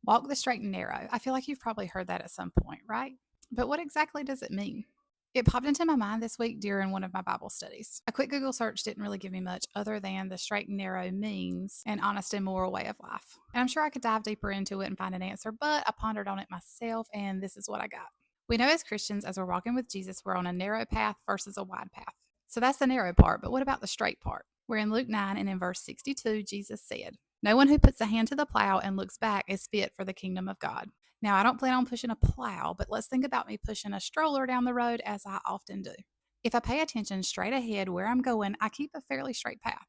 Walk the straight and narrow. I feel like you've probably heard that at some point, right? But what exactly does it mean? It popped into my mind this week during one of my Bible studies. A quick Google search didn't really give me much other than the straight and narrow means an honest and moral way of life. And I'm sure I could dive deeper into it and find an answer, but I pondered on it myself, and this is what I got. We know as Christians, as we're walking with Jesus, we're on a narrow path versus a wide path. So that's the narrow part, but what about the straight part? We're in Luke 9, and in verse 62, Jesus said, "No one who puts a hand to the plow and looks back is fit for the kingdom of God." Now, I don't plan on pushing a plow, but let's think about me pushing a stroller down the road as I often do. If I pay attention straight ahead where I'm going, I keep a fairly straight path.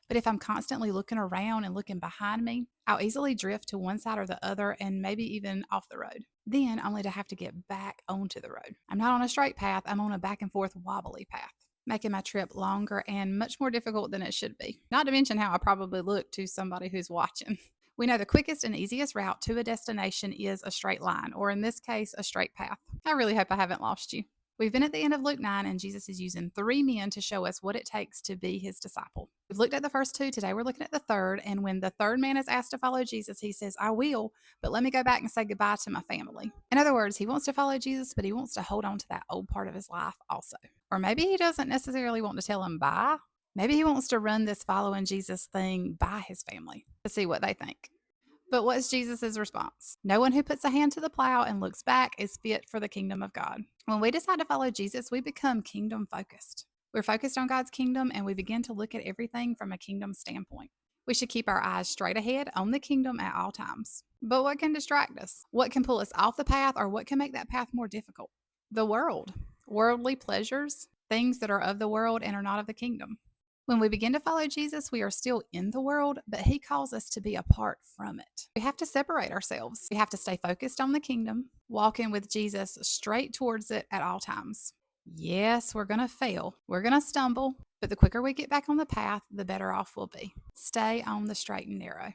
But if I'm constantly looking around and looking behind me, I'll easily drift to one side or the other and maybe even off the road. Then, only to have to get back onto the road. I'm not on a straight path, I'm on a back and forth wobbly path, making my trip longer and much more difficult than it should be. Not to mention how I probably look to somebody who's watching. We know the quickest and easiest route to a destination is a straight line, or in this case, a straight path. I really hope I haven't lost you. We've been at the end of Luke 9, and Jesus is using three men to show us what it takes to be his disciple. We've looked at the first two. Today we're looking at the third. And when the third man is asked to follow Jesus, he says, "I will, but let me go back and say goodbye to my family." In other words, he wants to follow Jesus, but he wants to hold on to that old part of his life also. Or maybe he doesn't necessarily want to tell him bye. Maybe he wants to run this following Jesus thing by his family to see what they think. But what's Jesus' response? No one who puts a hand to the plow and looks back is fit for the kingdom of God. When we decide to follow Jesus, we become kingdom focused. We're focused on God's kingdom and we begin to look at everything from a kingdom standpoint. We should keep our eyes straight ahead on the kingdom at all times. But what can distract us? What can pull us off the path or what can make that path more difficult? The world, worldly pleasures, things that are of the world and are not of the kingdom. When we begin to follow Jesus, we are still in the world, but he calls us to be apart from it. We have to separate ourselves. We have to stay focused on the kingdom, walking with Jesus straight towards it at all times. Yes, we're going to fail. We're going to stumble, but the quicker we get back on the path, the better off we'll be. Stay on the straight and narrow.